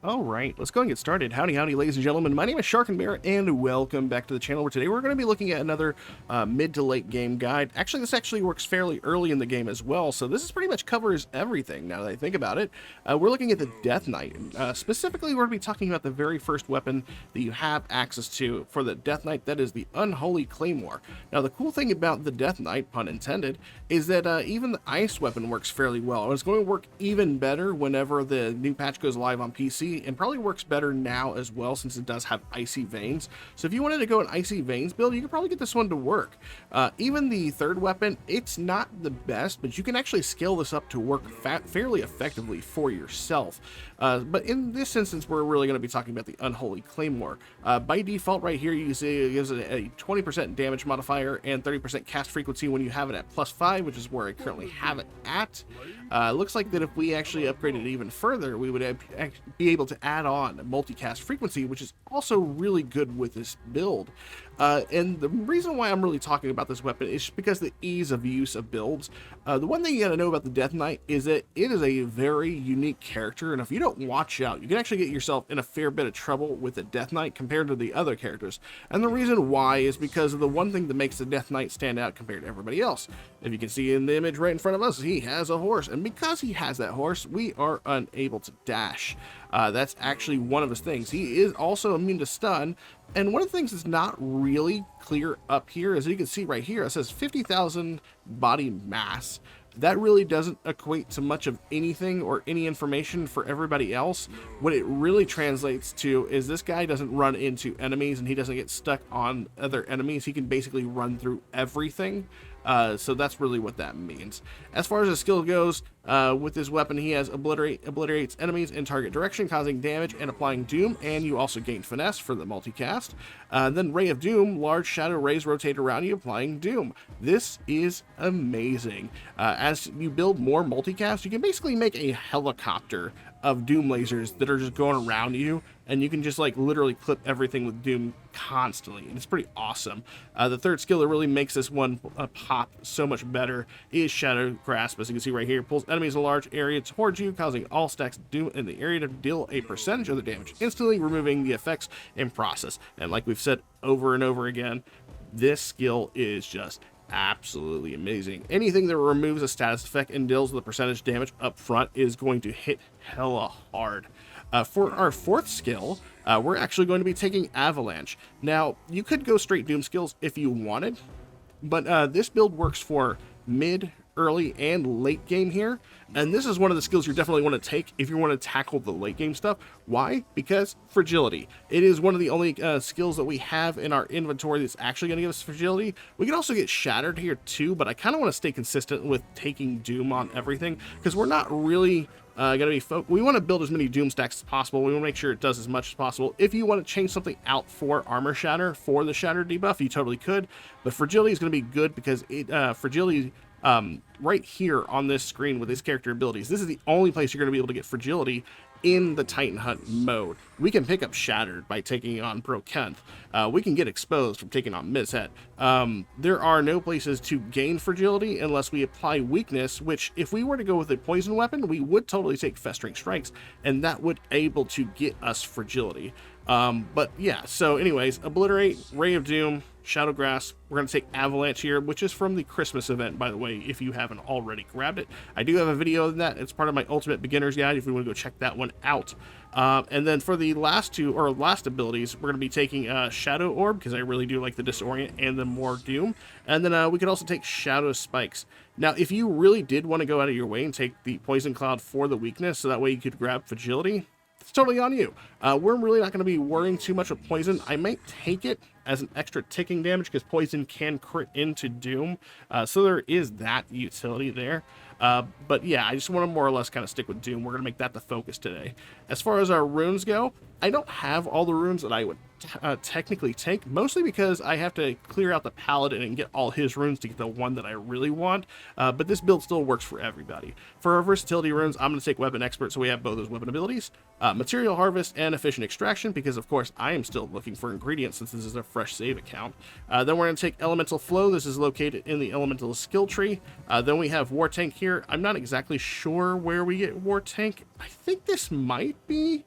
All right, let's go and get started. Howdy, howdy, ladies and gentlemen. My name is Sharkinbear, and welcome back to the channel, where today we're going to be looking at another mid to late game guide. Actually, this actually works fairly early in the game as well, so this is pretty much covers everything now that I think about it. We're looking at the Death Knight. Specifically, we're going to be talking about the very first weapon that you have access to for the Death Knight, that is the Unholy Claymore. Now, the cool thing about the Death Knight, pun intended, is that even the ice weapon works fairly well, and it's going to work even better whenever the new patch goes live on PC, and probably works better now as well since it does have icy veins. So if you wanted to go an icy veins build, you could probably get this one to work. Even the third weapon, it's not the best, but you can actually scale this up to work fairly effectively for yourself. But in this instance, we're really going to be talking about the Unholy Claymore. By default right here, you see it gives it a 20% damage modifier and 30% cast frequency when you have it at +5, which is where I currently have it at. Looks like that if we actually upgraded it even further, we would be able to add on multicast frequency, which is also really good with this build. And the reason why I'm really talking about this weapon is just because the ease of use of builds. The one thing you gotta know about the Death Knight is that it is a very unique character, and if you don't watch out, you can actually get yourself in a fair bit of trouble with the Death Knight compared to the other characters. And the reason why is because of the one thing that makes the Death Knight stand out compared to everybody else. If you can see in the image right in front of us, he has a horse, and because he has that horse, we are unable to dash. That's actually one of his things. He is also immune to stun, and one of the things that's not really clear up here, as you can see right here, it says 50,000 body mass. That really doesn't equate to much of anything or any information for everybody else. What it really translates to is this guy doesn't run into enemies, and he doesn't get stuck on other enemies. He can basically run through everything. So that's really what that means. As far as his skill goes, with his weapon, he has obliterates enemies in target direction, causing damage and applying doom, and you also gain finesse for the multicast. Then Ray of Doom, large shadow rays rotate around you, applying doom. This is amazing. As you build more multicast, you can basically make a helicopter of doom lasers that are just going around you, and you can just like literally clip everything with doom constantly, and it's pretty awesome. The third skill that really makes this one pop so much better is Shadow Grasp. As you can see right here, pulls enemies in a large area towards you, causing all stacks of doom in the area to deal a percentage of the damage, instantly removing the effects in process. And like we've said over and over again, this skill is just absolutely amazing. Anything that removes a status effect and deals with the percentage damage up front is going to hit hella hard. For our fourth skill, we're actually going to be taking Avalanche. Now, you could go straight Doom skills if you wanted, but this build works for mid, early, and late game here, and this is one of the skills you definitely want to take if you want to tackle the late game stuff. Why? Because fragility. It is one of the only skills that we have in our inventory that's actually going to give us fragility. We can also get shattered here too, but I kind of want to stay consistent with taking doom on everything, because we're not really gonna be we want to build as many doom stacks as possible. We want to make sure it does as much as possible. If you want to change something out for armor shatter for the shatter debuff, you totally could, but fragility is going to be good because it fragility right here on this screen with his character abilities, this is the only place you're going to be able to get fragility in the Titan Hunt mode. We can pick up Shattered by taking on Brokenth. We can get Exposed from taking on Mizhet. There are no places to gain fragility unless we apply weakness, which if we were to go with a poison weapon, we would totally take Festering Strikes, and that would able to get us fragility. But yeah, so anyways, Obliterate, Ray of Doom, Shadow Grasp. We're going to take Avalanche here, which is from the Christmas event, by the way, if you haven't already grabbed it. I do have a video on that. It's part of my Ultimate Beginner's Guide if you want to go check that one out. And then for the last abilities, we're going to be taking Shadow Orb, because I really do like the Disorient and the more Doom. And then we could also take Shadow Spikes. Now, if you really did want to go out of your way and take the Poison Cloud for the weakness, so that way you could grab Fragility, it's totally on you. We're really not going to be worrying too much with Poison. I might take it as an extra ticking damage because Poison can crit into Doom. So there is that utility there. But yeah, I just want to more or less kind of stick with Doom. We're going to make that the focus today. As far as our runes go, I don't have all the runes that I would technically take, mostly because I have to clear out the paladin and get all his runes to get the one that I really want. But this build still works for everybody. For our versatility runes, I'm going to take Weapon Expert, so we have both those weapon abilities, Material Harvest, and Efficient Extraction, because of course I am still looking for ingredients since this is a fresh save account. Then we're going to take Elemental Flow. This is located in the Elemental skill tree. Then we have War Tank here. I'm not exactly sure where we get War Tank. I think this might be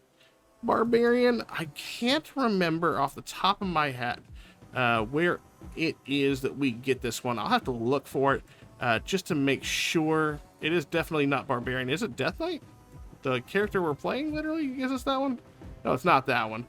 Barbarian. I can't remember off the top of my head where it is that we get this one. I'll have to look for it just to make sure. It is definitely not Barbarian. Is it Death Knight? The character we're playing literally gives us that one? No, it's not that one.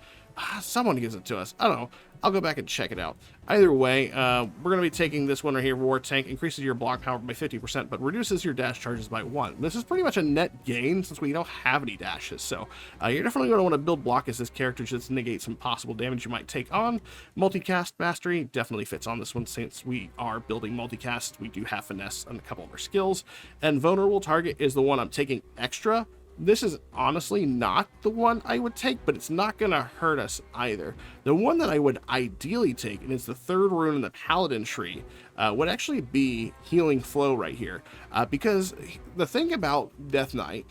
Someone gives it to us. I don't know. I'll go back and check it out. Either way, we're going to be taking this one right here. War Tank increases your block power by 50%, but reduces your dash charges by 1. This is pretty much a net gain since we don't have any dashes. So you're definitely going to want to build block as this character just to negate some possible damage you might take on. Multicast Mastery definitely fits on this one since we are building multicast. We do have finesse on a couple of our skills. And Vulnerable Target is the one I'm taking extra. This is honestly not the one I would take, but it's not going to hurt us either. The one that I would ideally take, and it's the third rune in the Paladin tree, would actually be Healing Flow right here. Because the thing about Death Knight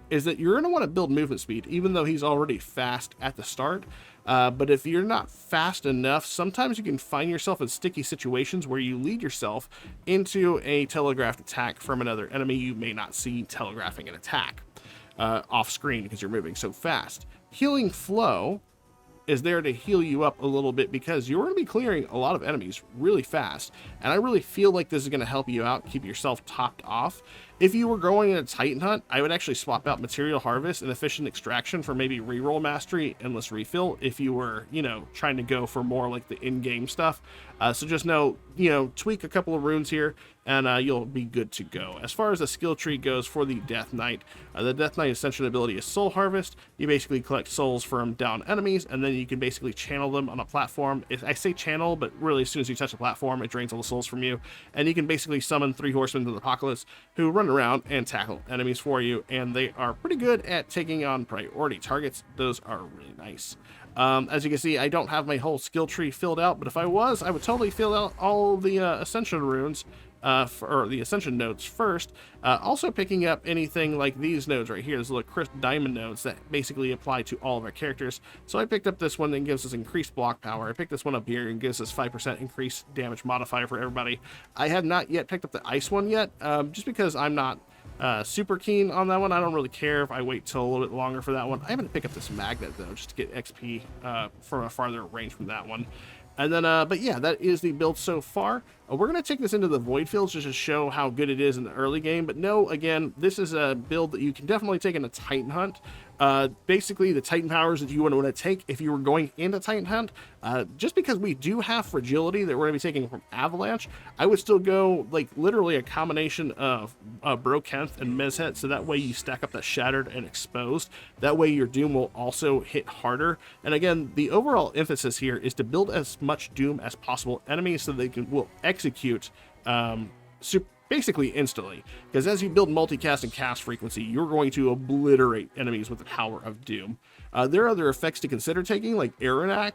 is that you're going to want to build movement speed, even though he's already fast at the start. But if you're not fast enough, sometimes you can find yourself in sticky situations where you lead yourself into a telegraphed attack from another enemy you may not see telegraphing an attack. Off screen because you're moving so fast. Healing Flow is there to heal you up a little bit because you're going to be clearing a lot of enemies really fast, and I really feel like this is going to help you out, keep yourself topped off. If you were going in a Titan Hunt, I would actually swap out Material Harvest and Efficient Extraction for maybe Reroll Mastery, Endless Refill, if you were, trying to go for more like the in-game stuff. So just know, tweak a couple of runes here, and you'll be good to go. As far as the skill tree goes for the Death Knight Ascension ability is Soul Harvest. You basically collect souls from down enemies, and then you can basically channel them on a platform. I say channel, but really as soon as you touch a platform, it drains all the souls from you, and you can basically summon 3 Horsemen of the Apocalypse who run around and tackle enemies for you, and they are pretty good at taking on priority targets. Those are really nice. As you can see, I don't have my whole skill tree filled out, but if I was, I would totally fill out all the Ascension runes, or the Ascension nodes first. Also picking up anything like these nodes right here, these little crisp diamond nodes that basically apply to all of our characters. So I picked up this one that gives us increased block power. I picked this one up here and gives us 5% increased damage modifier for everybody. I have not yet picked up the ice one yet, just because I'm not super keen on that one. I don't really care if I wait till a little bit longer for that one. I haven't picked up this magnet though, just to get XP from a farther range from that one. And then, but yeah, that is the build so far. We're going to take this into the Void Fields just to show how good it is in the early game. But no, again, this is a build that you can definitely take in a Titan Hunt. Basically, the Titan powers that you would want to take if you were going into Titan Hunt, just because we do have fragility that we're going to be taking from Avalanche, I would still go, like, literally a combination of Brokenth and Mezhet, so that way you stack up that Shattered and Exposed. That way your Doom will also hit harder. And again, the overall emphasis here is to build as much Doom as possible enemies so they will execute basically instantly, because as you build multicast and cast frequency, you're going to obliterate enemies with the power of Doom. There are other effects to consider taking, like Aranak,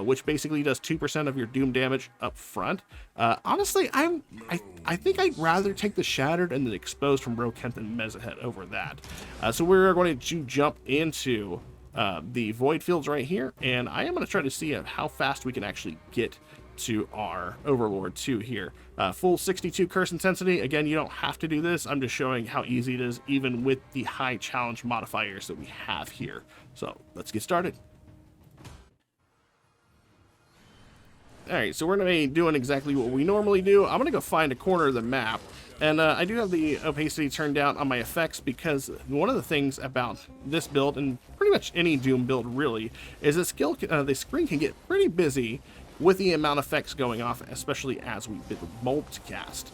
which basically does 2% of your Doom damage up front. Honestly, I think I'd rather take the Shattered and the Exposed from Brokenth and Mezhet over that. So we're going to jump into the Void Fields right here, and I am going to try to see how fast we can actually get to our Overlord 2 here. Full 62 curse intensity. Again, you don't have to do this. I'm just showing how easy it is, even with the high challenge modifiers that we have here. So let's get started. Alright, so we're going to be doing exactly what we normally do. I'm going to go find a corner of the map. And I do have the opacity turned down on my effects because one of the things about this build, and pretty much any Doom build really, is that the screen can get pretty busy with the amount of effects going off, especially as we build multicast.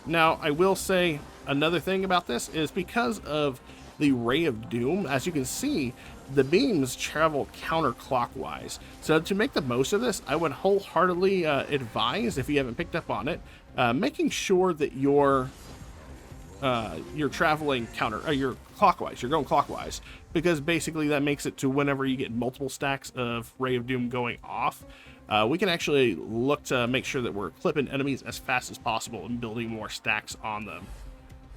Now, I will say another thing about this is because of the Ray of Doom, as you can see, the beams travel counterclockwise. So to make the most of this, I would wholeheartedly advise, if you haven't picked up on it, making sure that you're traveling you're clockwise, you're going clockwise, because basically that makes it to whenever you get multiple stacks of Ray of Doom going off, we can actually look to make sure that we're clipping enemies as fast as possible and building more stacks on them.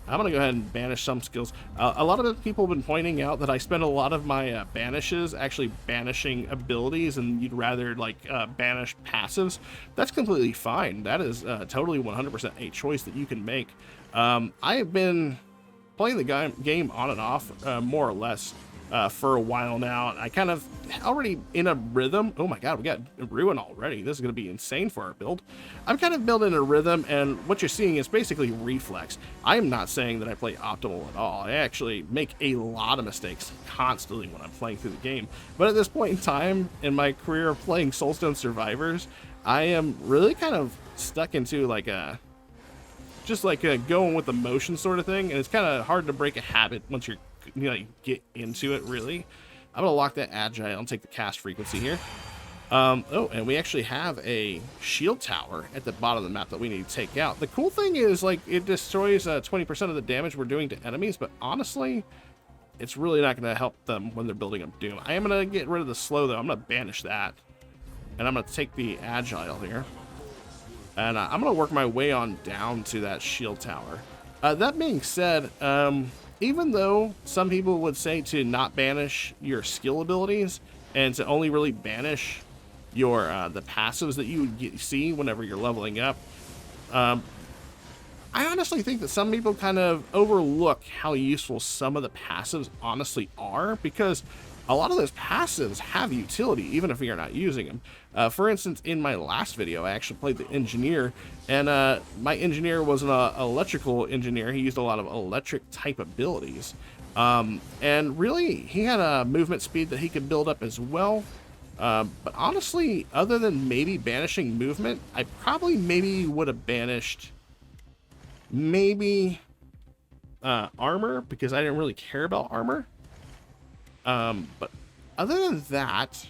I'm going to go ahead and banish some skills. A lot of people have been pointing out that I spend a lot of my banishes actually banishing abilities, and you'd rather like banish passives. That's completely fine. That is totally 100% a choice that you can make. I have been playing the game on and off, more or less, for a while now. I kind of already in a rhythm. Oh my god, we got Rune already. This is going to be insane for our build. I'm kind of building a rhythm, and what you're seeing is basically reflex. I am not saying that I play optimal at all. I actually make a lot of mistakes constantly when I'm playing through the game. But at this point in time in my career of playing Soulstone Survivors, I am really kind of stuck into like a going with the motion sort of thing, and it's kind of hard to break a habit once you're you get into it. Really, I'm gonna lock that agile and take the cast frequency here. Oh, and we actually have a shield tower at the bottom of the map that we need to take out. The cool thing is, like, it destroys 20% of the damage we're doing to enemies, but honestly, it's really not going to help them when they're building up Doom. I am going to get rid of the slow, though. I'm going to banish that, and I'm going to take the agile here, and I'm going to work my way on down to that shield tower. That being said, even though some people would say to not banish your skill abilities and to only really banish your the passives that you would see whenever you're leveling up, I honestly think that some people kind of overlook how useful some of the passives honestly are, because a lot of those passives have utility even if you're not using them. For instance, in my last video, I actually played the engineer, and my engineer was an electrical engineer. He used a lot of electric type abilities, and really he had a movement speed that he could build up as well. But honestly, other than maybe banishing movement, I probably maybe would have banished maybe armor, because I didn't really care about armor. But other than that,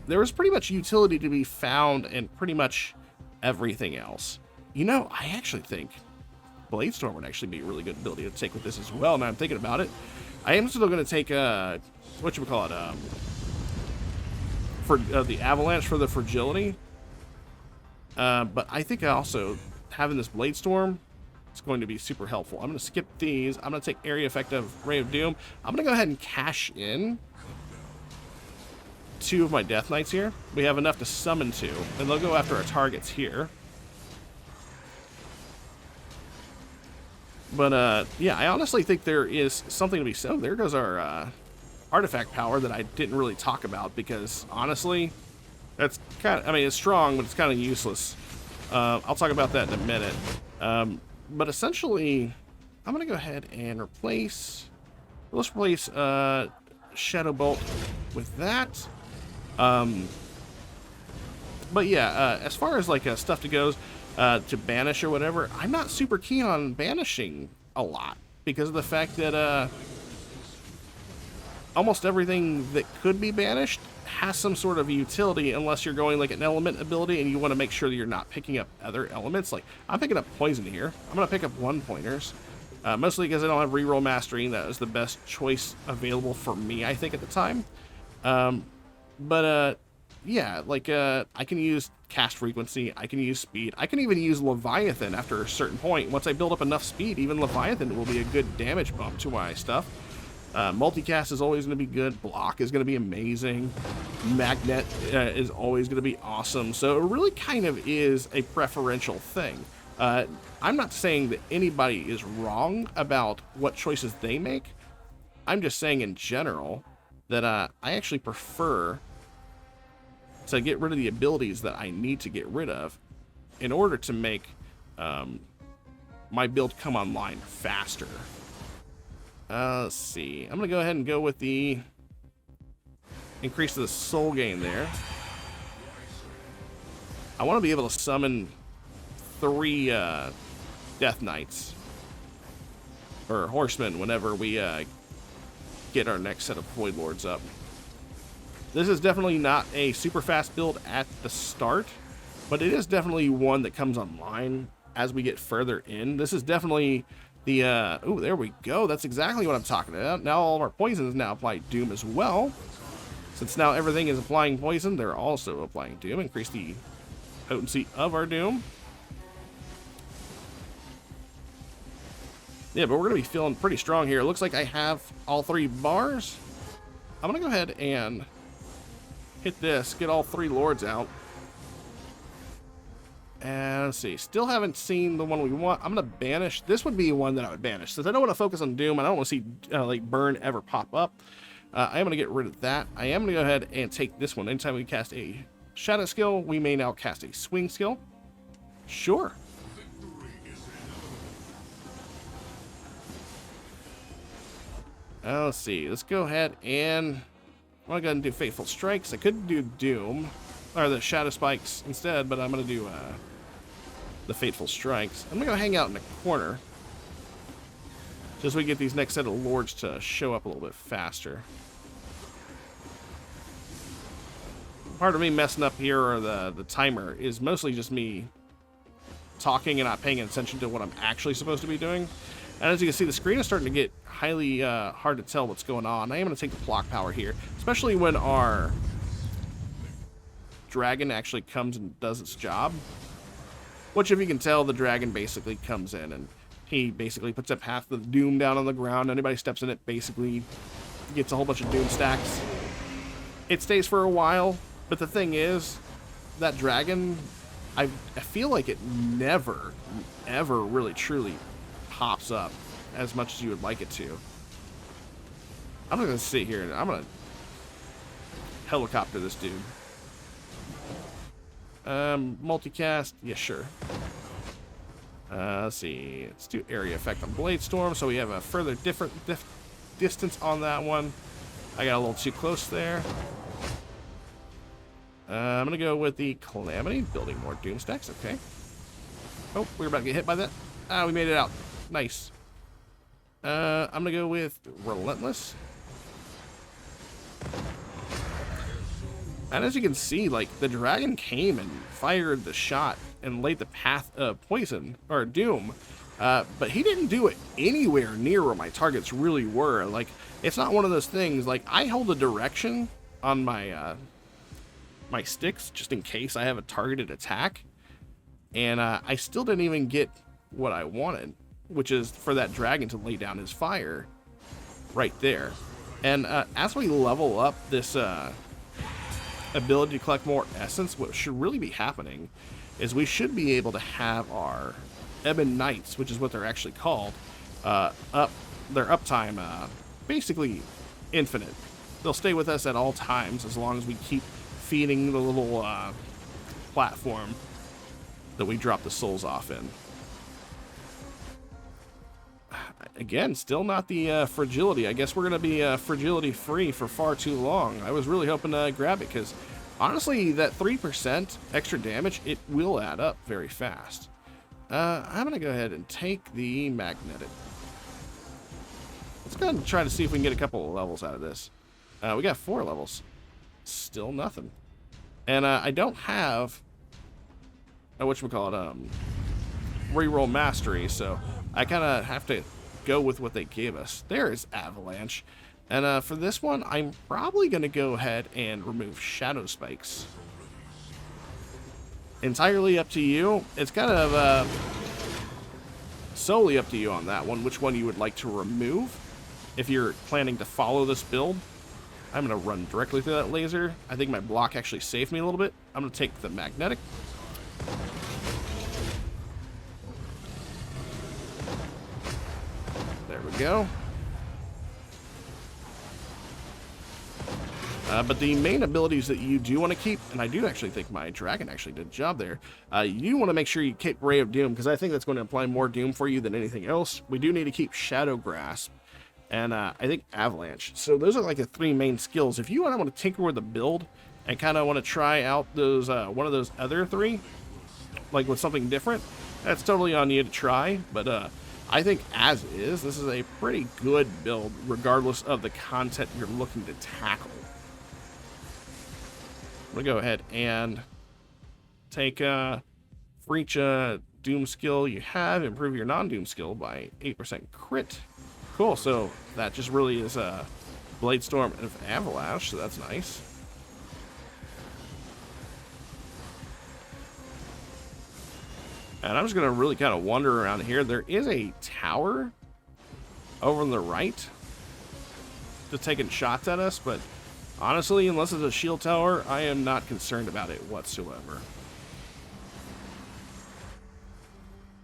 there was pretty much utility to be found in pretty much everything else. You know, I actually think Bladestorm would actually be a really good ability to take with this as well. Now I'm thinking about it. I am still going to take whatchamacallit, for the avalanche for the fragility. But I think also having this Bladestorm, it's going to be super helpful. I'm going to skip these. I'm going to take area effect of Ray of Doom. I'm going to go ahead and cash in 2 of my Death Knights here. We have enough to summon 2, and they'll go after our targets here. But yeah, I honestly think there is something to be said. Oh, there goes our artifact power that I didn't really talk about, because honestly, that's kind of, I mean, it's strong, but it's kind of useless. I'll talk about that in a minute. But essentially, I'm going to go ahead and let's replace Shadow Bolt with that. But yeah, as far as like stuff goes, to banish or whatever, I'm not super keen on banishing a lot, because of the fact that almost everything that could be banished has some sort of utility, unless you're going like an element ability and you want to make sure that you're not picking up other elements. Like, I'm picking up poison here. I'm going to pick up 1-pointers, mostly because I don't have reroll mastery. That was the best choice available for me, I think, at the time. Yeah, like, I can use cast frequency, I can use speed, I can even use Leviathan after a certain point. Once I build up enough speed, even Leviathan will be a good damage bump to my stuff. Multicast is always going to be good. Block is going to be amazing. Magnet is always going to be awesome. So it really kind of is a preferential thing. I'm not saying that anybody is wrong about what choices they make. I'm just saying in general that I actually prefer to get rid of the abilities that I need to get rid of in order to make my build come online faster. Let's see. I'm going to go ahead and go with the increase to the soul gain there. I want to be able to summon 3 Death Knights or Horsemen whenever we get our next set of Void Lords up. This is definitely not a super fast build at the start, but it is definitely one that comes online as we get further in. This is definitely the, oh, there we go. That's exactly what I'm talking about. Now all of our poisons now apply Doom as well. Since now everything is applying poison, they're also applying Doom. Increase the potency of our Doom. Yeah, but we're going to be feeling pretty strong here. It looks like I have all 3 bars. I'm going to go ahead and hit this, get all 3 lords out. And let's see, still haven't seen the one we want. I'm gonna banish. This would be one that I would banish, since I don't want to focus on Doom. I don't want to see like burn ever pop up. I am gonna get rid of that. I am gonna go ahead and take this one. Anytime we cast a shadow skill, we may now cast a swing skill. Sure. Let's see. Let's go ahead and I'm gonna go ahead and do Fateful Strikes. I could do Doom or the Shadow Spikes instead, but I'm gonna do the Fateful Strikes. I'm gonna go hang out in the corner just so we get these next set of lords to show up a little bit faster. Part of me messing up here, or the timer, is mostly just me talking and not paying attention to what I'm actually supposed to be doing. And as you can see, the screen is starting to get highly hard to tell what's going on. I am going to take the block power here, especially when our dragon actually comes and does its job. Which, if you can tell, the dragon basically comes in and he basically puts up half the Doom down on the ground. Anybody steps in it basically gets a whole bunch of Doom stacks. It stays for a while, but the thing is, that dragon, I feel like it never, ever really truly pops up as much as you would like it to. I'm not going to sit here and I'm going to helicopter this dude. Multicast, yeah, sure. Let's see. Let's do area effect on Blade Storm, so we have a further distance on that one. I got a little too close there. I'm gonna go with the Calamity, building more Doom stacks. Okay. Oh, we're about to get hit by that. Ah, we made it out. Nice. I'm gonna go with Relentless. And as you can see, like, the dragon came and fired the shot and laid the path of poison, or Doom, but he didn't do it anywhere near where my targets really were. Like, it's not one of those things, like, I hold a direction on my, my sticks, just in case I have a targeted attack, and I still didn't even get what I wanted, which is for that dragon to lay down his fire right there. And as we level up this ability to collect more essence, what should really be happening is we should be able to have our Ebon Knights, which is what they're actually called, their uptime basically infinite. They'll stay with us at all times as long as we keep feeding the little platform that we drop the souls off in. Again, still not the fragility. I guess we're going to be fragility free for far too long. I was really hoping to grab it because, honestly, that 3% extra damage, it will add up very fast. I'm going to go ahead and take the magnetic. Let's go ahead and try to see if we can get a couple of levels out of this. We got 4 levels. Still nothing. And I don't have whatchamacallit, reroll mastery, so I kind of have to go with what they gave us. There is Avalanche. And for this one, I'm probably going to go ahead and remove Shadow Spikes. Entirely up to you. It's kind of solely up to you on that one, which one you would like to remove. If you're planning to follow this build, I'm going to run directly through that laser. I think my block actually saved me a little bit. I'm going to take the magnetic. There we go. But the main abilities that you do want to keep, and I do actually think my dragon actually did a job there, you want to make sure you keep Ray of Doom, because I think that's going to apply more Doom for you than anything else. We do need to keep Shadow Grasp, and I think Avalanche. So those are like the 3 main skills. If you want to tinker with the build and kind of want to try out those one of those other 3, like with something different, that's totally on you to try. But I think as is, this is a pretty good build, regardless of the content you're looking to tackle. I'm going to go ahead and take for each Doom skill you have, improve your non-Doom skill by 8% crit. Cool, so that just really is Blade Storm and Avalanche, so that's nice. And I'm just going to really kind of wander around here. There is a tower over on the right that's taking shots at us, but honestly, unless it's a shield tower, I am not concerned about it whatsoever.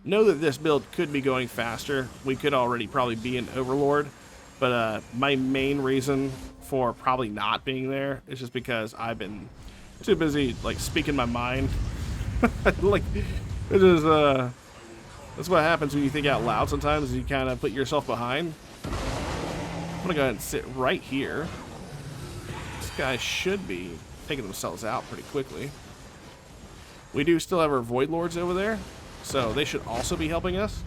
know that this build could be going faster. We could already probably be in Overlord, but my main reason for probably not being there is just because I've been too busy like speaking my mind. Like it is that's what happens when you think out loud sometimes, you kind of put yourself behind. I'm gonna go ahead and sit right here. These guys should be taking themselves out pretty quickly. We do still have our Void Lords over there, so they should also be helping us.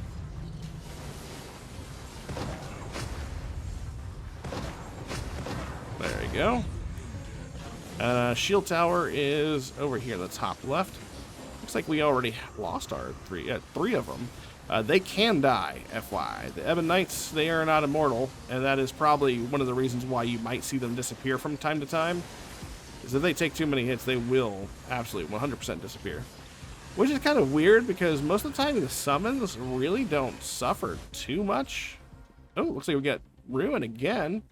There we go. Shield tower is over here in the top left. Looks like we already lost our three of them. They can die, FYI. The Ebon Knights, they are not immortal, and that is probably one of the reasons why you might see them disappear from time to time. Is if they take too many hits, they will absolutely 100% disappear. Which is kind of weird, because most of the time the summons really don't suffer too much. Oh, looks like we got Rune again.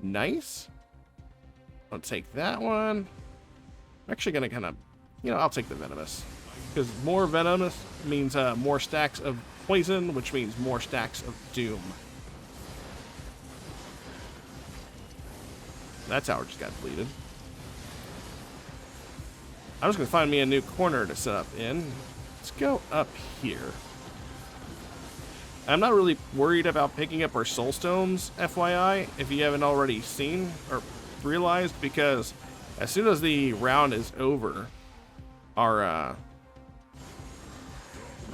Nice. I'll take that one. I'm actually going to kind of, I'll take the Venomous. Because more Venomous means more stacks of Poison, which means more stacks of Doom. That tower just got deleted. I'm just going to find me a new corner to set up in. Let's go up here. I'm not really worried about picking up our Soulstones, FYI, if you haven't already seen or realized, because as soon as the round is over, our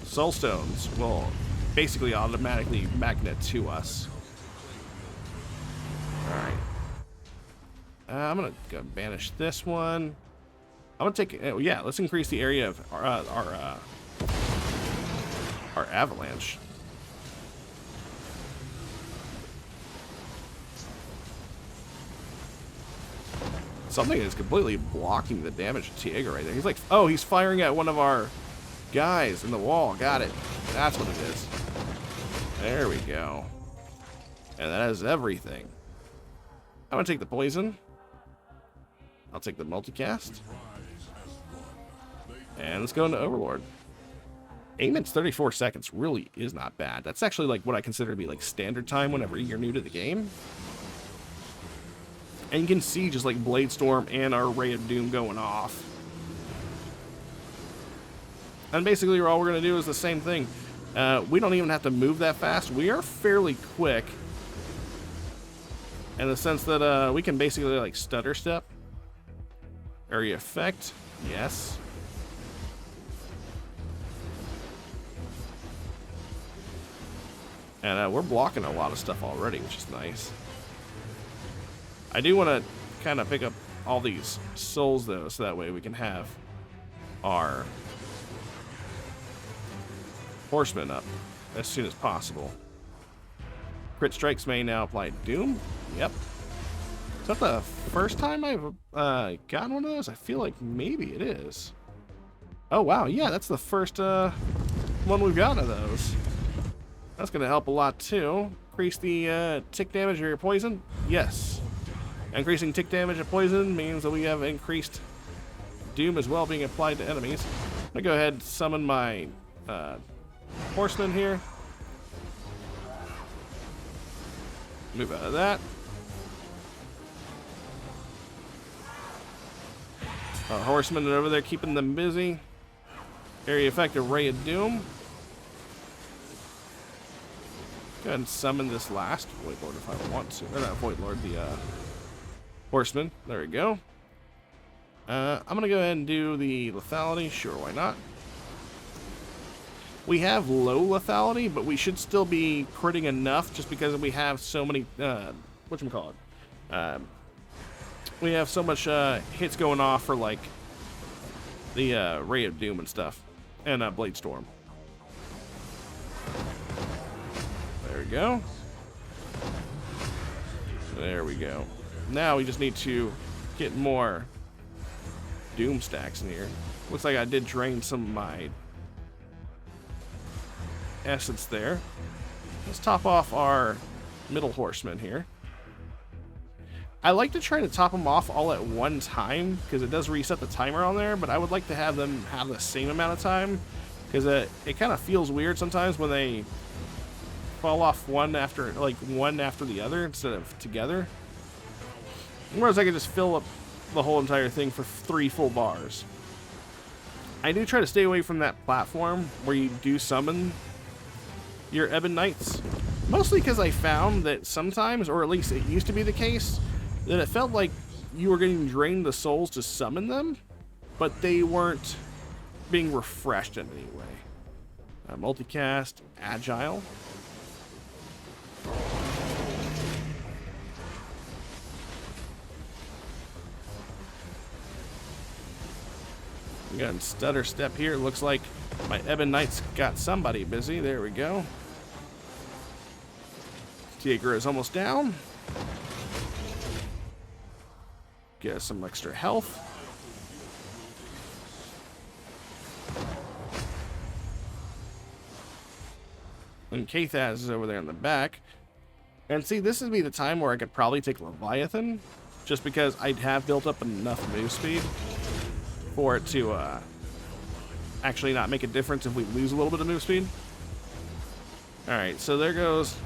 Soulstones will basically automatically magnet to us. Alright. I'm going to go banish this one. I'm going to take... yeah, let's increase the area of our avalanche. Something is completely blocking the damage to Tiago right there. He's like, oh, he's firing at one of our guys in the wall. Got it. That's what it is. There we go. And that is everything. I'm going to take the poison. I'll take the multicast. And let's go into Overlord. 8 minutes 34 seconds really is not bad. That's actually like what I consider to be like standard time whenever you're new to the game. And you can see just like Blade Storm and our Ray of Doom going off. And basically all we're going to do is the same thing. We don't even have to move that fast. We are fairly quick. In the sense that we can basically like stutter step. Area effect. Yes. And we're blocking a lot of stuff already, which is nice. I do want to kind of pick up all these souls, though, so that way we can have our horsemen up as soon as possible. Crit strikes may now apply Doom. Yep. Is that the first time I've gotten one of those? I feel like maybe it is. Oh, wow. Yeah, that's the first one we've gotten of those. That's going to help a lot, too. Increase the tick damage of your poison? Yes. Increasing tick damage of poison means that we have increased Doom as well being applied to enemies. I'm going to go ahead and summon my horseman here. Move out of that. Our horsemen are over there keeping them busy. Area effect of Ray of Doom. Go ahead and summon this last Void Lord if I want to. Or not Void Lord, the horseman. There we go. I'm going to go ahead and do the lethality. Sure, why not? We have low lethality, but we should still be critting enough just because we have so many, whatchamacallit? We have so much hits going off for, like, the Ray of Doom and stuff. And Blade Storm. There we go. There we go. Now we just need to get more Doom stacks in here. Looks like I did drain some of my essence there. Let's top off our middle horseman here. I like to try to top them off all at one time because it does reset the timer on there, but I would like to have them have the same amount of time because it kind of feels weird sometimes when they fall off one after the other instead of together. Whereas I could just fill up the whole entire thing for 3 full bars. I do try to stay away from that platform where you do summon your Ebon Knights. Mostly because I found that sometimes, or at least it used to be the case, that it felt like you were getting drained the souls to summon them, but they weren't being refreshed in any way. Multicast, agile. We got a stutter step here. It looks like my Ebon Knights got somebody busy. There we go. Tiagra is almost down. Get us some extra health. And Kathaz is over there in the back. And see, this would be the time where I could probably take Leviathan, just because I'd have built up enough move speed for it to actually not make a difference if we lose a little bit of move speed. Alright, so there goes...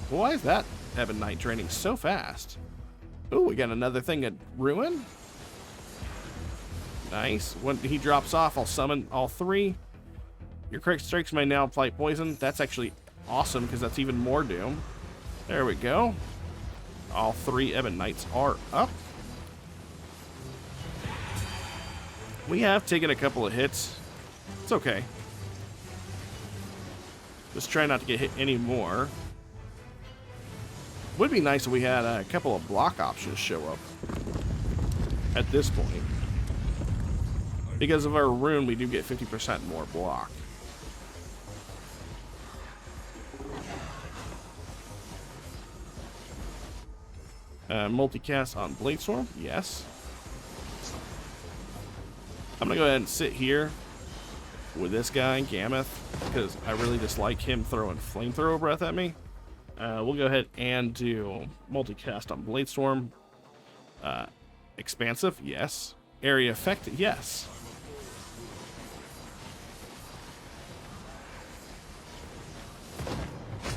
Why is that Ebon Knight draining so fast? Ooh, we got another thing at Rune. Nice. When he drops off, I'll summon all 3. Your crit strikes may now apply poison. That's actually awesome, because that's even more doom. There we go. All 3 Ebon Knights are up. We have taken a couple of hits. It's okay. Just try not to get hit anymore. Would be nice if we had a couple of block options show up at this point. Because of our rune, we do get 50% more block. Multicast on Bladestorm, yes. I'm gonna go ahead and sit here with this guy, Gammoth, because I really dislike him throwing flamethrower breath at me. We'll go ahead and do multicast on Bladestorm. Expansive, yes. Area effect, yes.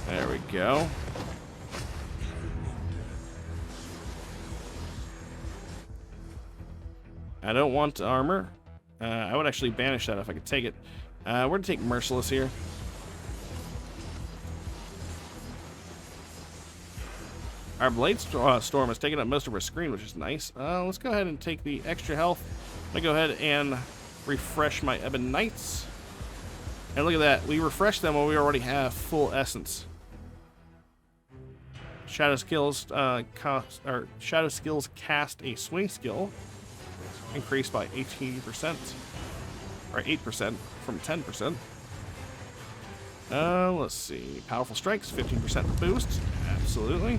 There we go. I don't want armor. I would actually banish that if I could take it. We're going to take Merciless here. Our Blade Storm is taking up most of our screen, which is nice. Let's go ahead and take the extra health. I'm going to go ahead and refresh my Ebon Knights. And look at that. We refreshed them when we already have full essence. Shadow Skills cast a swing skill. Increased by 18%. Or 8% from 10%. Let's see. Powerful Strikes, 15% boost. Absolutely.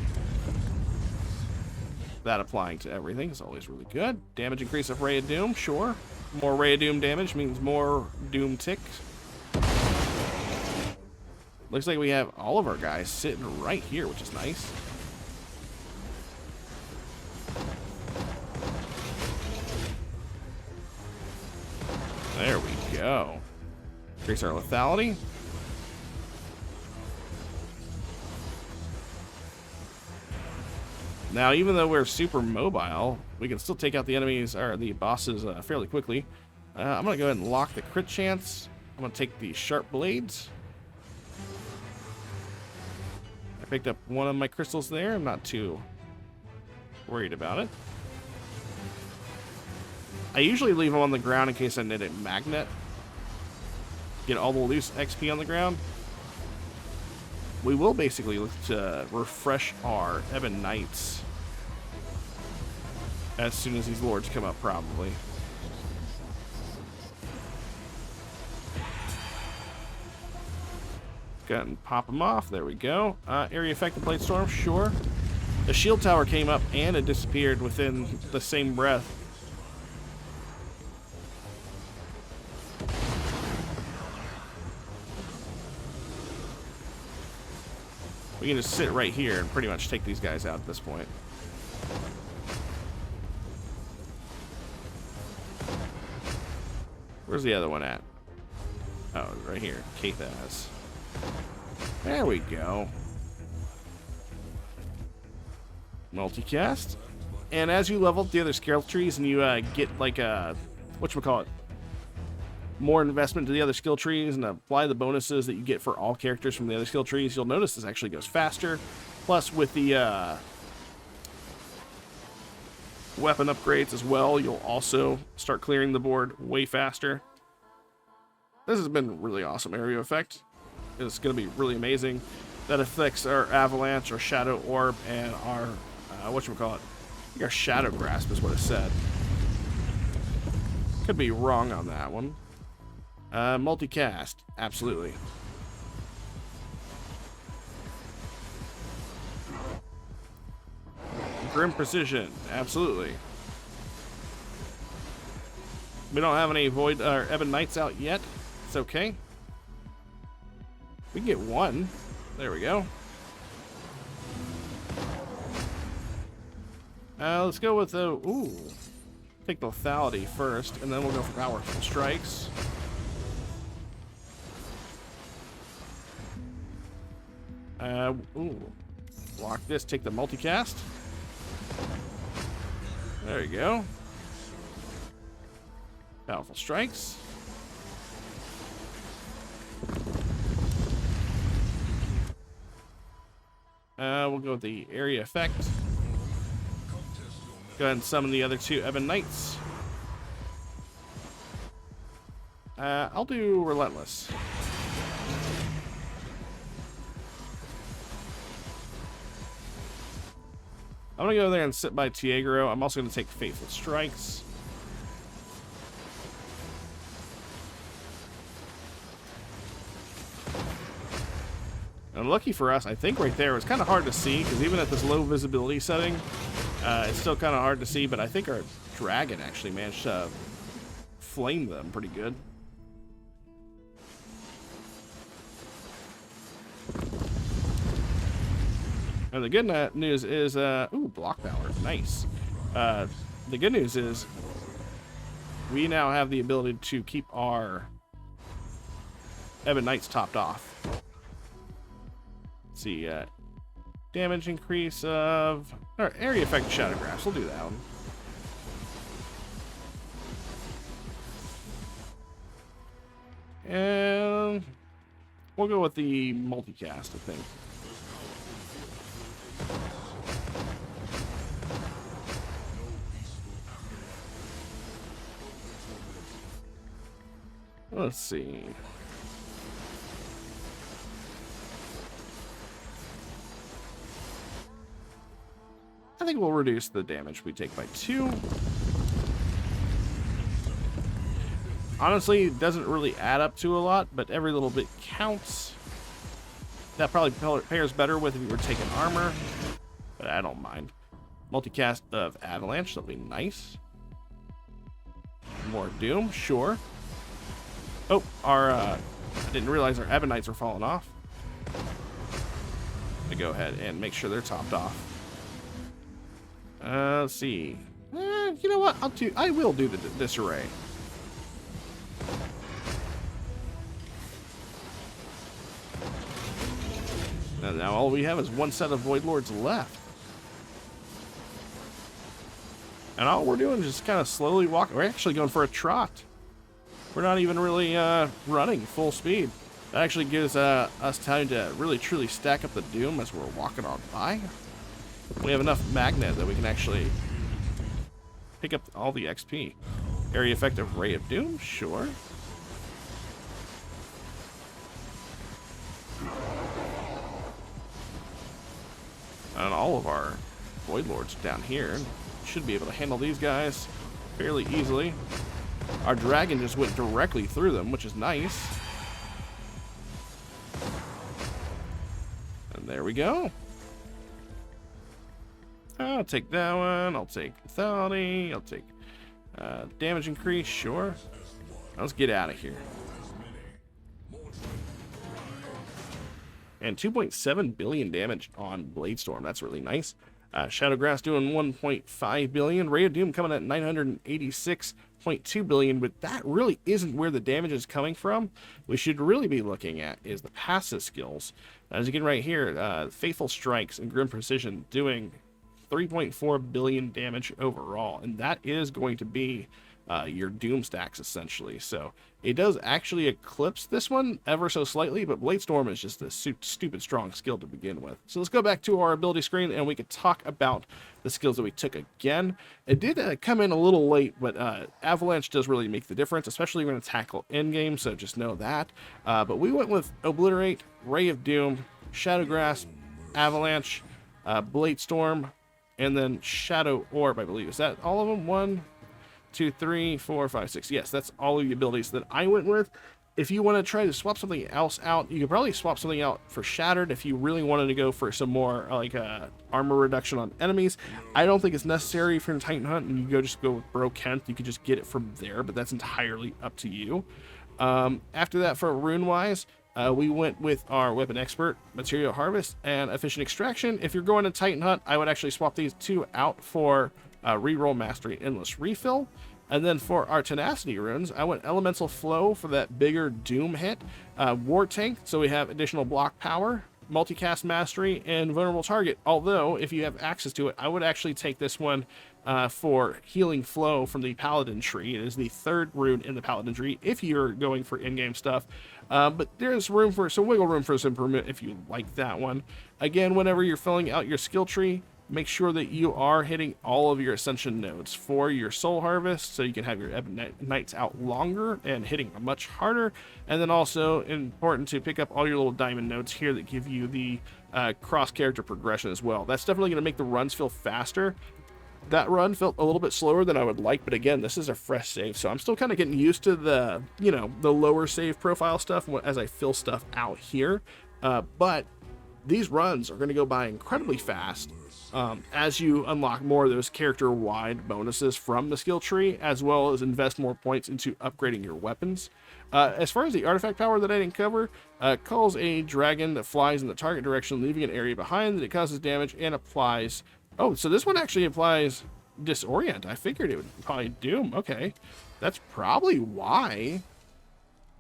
That applying to everything is always really good. Damage increase of Ray of Doom, sure. More Ray of Doom damage means more Doom ticks. Looks like we have all of our guys sitting right here, which is nice. There we go. Increase our lethality. Now, even though we're super mobile, we can still take out the enemies, or the bosses, fairly quickly. I'm going to go ahead and lock the crit chance. I'm going to take the sharp blades. I picked up one of my crystals there. I'm not too worried about it. I usually leave them on the ground in case I need a magnet. Get all the loose XP on the ground. We will basically look to refresh our Ebon Knights as soon as these lords come up, probably. Go ahead and pop them off. There we go. Area effect of Bladestorm, sure. The shield tower came up and it disappeared within the same breath. We can just sit right here and pretty much take these guys out at this point. Where's the other one at? Oh, right here. Kathaz. There we go. Multicast. And as you level up the other skill trees and you get like a, whatchamacallit, more investment to the other skill trees and apply the bonuses that you get for all characters from the other skill trees, you'll notice this actually goes faster. Plus with the weapon upgrades as well, you'll also start clearing the board way faster. This has been really awesome area effect. It's going to be really amazing. That affects our avalanche, our shadow orb, and our whatchamacallit, I think our shadow grasp is what it said. Could be wrong on that one. Multicast, absolutely. Grim precision, absolutely. We don't have any void or Ebon Knights out yet. It's okay. We can get one. There we go. Let's go with the take the lethality first, and then we'll go for powerful strikes. Block this. Take the multicast. There you go. Powerful strikes. We'll go with the area effect. Go ahead and summon the other two Ebon Knights. I'll do Relentless. I'm gonna go there and sit by Tiagro. I'm also gonna take Faithful Strikes. And lucky for us, I think right there, it was kind of hard to see, because even at this low visibility setting, it's still kind of hard to see, but I think our dragon actually managed to flame them pretty good. And the good news is, block power, nice. The good news is, we now have the ability to keep our Ebon Knights topped off. Let's see, damage increase of, or area effect shadow grasp. We'll do that one. And we'll go with the multicast, I think. Let's see. I think we'll reduce the damage we take by 2. Honestly, it doesn't really add up to a lot, but every little bit counts. That probably pairs better with if you were taking armor, but I don't mind. Multicast of Avalanche, that'll be nice. More Doom, sure. Oh, I didn't realize our Ebon Knights were falling off. To go ahead and make sure they're topped off. Let's see. You know what? I will do the disarray. And now all we have is one set of Void Lords left. And all we're doing is just kind of slowly walking. We're actually going for a trot. We're not even really running full speed. That actually gives us time to really truly stack up the Doom as we're walking on by. We have enough magnet that we can actually pick up all the XP. Area effective Ray of Doom, sure. And all of our Void Lords down here should be able to handle these guys fairly easily. Our dragon just went directly through them, which is nice. And there we go. I'll take that one. I'll take lethality. I'll take damage increase, sure. Let's get out of here. And 2.7 billion damage on Bladestorm. That's really nice. Shadowgrass doing 1.5 billion. Ray of Doom coming at 986. 0.2 billion, but that really isn't where the damage is coming from. We should really be looking at is the passive skills. As you can right here, Faithful Strikes and Grim Precision doing 3.4 billion damage overall, and that is going to be your doom stacks essentially. So it does actually eclipse this one ever so slightly, but Bladestorm is just a stupid strong skill to begin with. So let's go back to our ability screen and we could talk about the skills that we took again. It did come in a little late, but Avalanche does really make the difference, especially when it's tackle in game, so just know that. But we went with Obliterate, Ray of Doom, Shadow Grasp, Avalanche, Bladestorm, and then Shadow Orb, I believe. Is that all of them? 1, 2, 3, 4, 5, 6. Yes, that's all of the abilities that I went with. If you want to try to swap something else out, you could probably swap something out for Shattered if you really wanted to go for some more like armor reduction on enemies. I don't think it's necessary for a Titan Hunt, and you just go with Bro Kent. You could just get it from there, but that's entirely up to you. After that, for Rune wise, we went with our Weapon Expert, Material Harvest, and Efficient Extraction. If you're going to Titan Hunt, I would actually swap these two out for Reroll Mastery, Endless Refill. And then for our Tenacity runes, I went Elemental Flow for that bigger Doom hit, War Tank, so we have additional block power, Multicast Mastery, and Vulnerable Target. Although, if you have access to it, I would actually take this one for Healing Flow from the Paladin tree. It is the third rune in the Paladin tree if you're going for in-game stuff. But there's room for some wiggle room for some improvement if you like that one. Again, whenever you're filling out your skill tree, make sure that you are hitting all of your Ascension nodes for your Soul Harvest, so you can have your Ebon Knights out longer and hitting much harder. And then also important to pick up all your little diamond nodes here that give you the cross-character progression as well. That's definitely going to make the runs feel faster. That run felt a little bit slower than I would like, but again, this is a fresh save, so I'm still kind of getting used to the, the lower save profile stuff as I fill stuff out here. But these runs are going to go by incredibly fast as you unlock more of those character-wide bonuses from the skill tree, as well as invest more points into upgrading your weapons. As far as the artifact power that I didn't cover, calls a dragon that flies in the target direction, leaving an area behind that it causes damage and applies. Oh, so this one actually applies Disorient. I figured it would probably Doom. Okay, that's probably why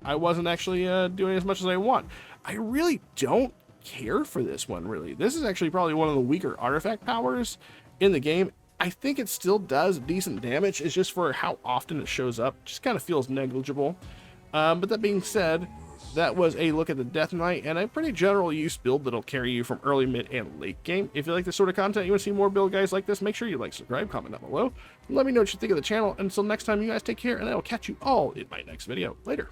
I wasn't actually doing as much as I want. I really don't care for this one, really. This is actually probably one of the weaker artifact powers in the game. I think it still does decent damage. It's just for how often it shows up, just kind of feels negligible. But that being said, that was a look at the Death Knight and a pretty general use build that'll carry you from early, mid, and late game. If you like this sort of content, you want to see more build guys like this, make sure you like, subscribe, comment down below. Let me know what you think of the channel. Until next time, you guys take care, and I will catch you all in my next video. Later.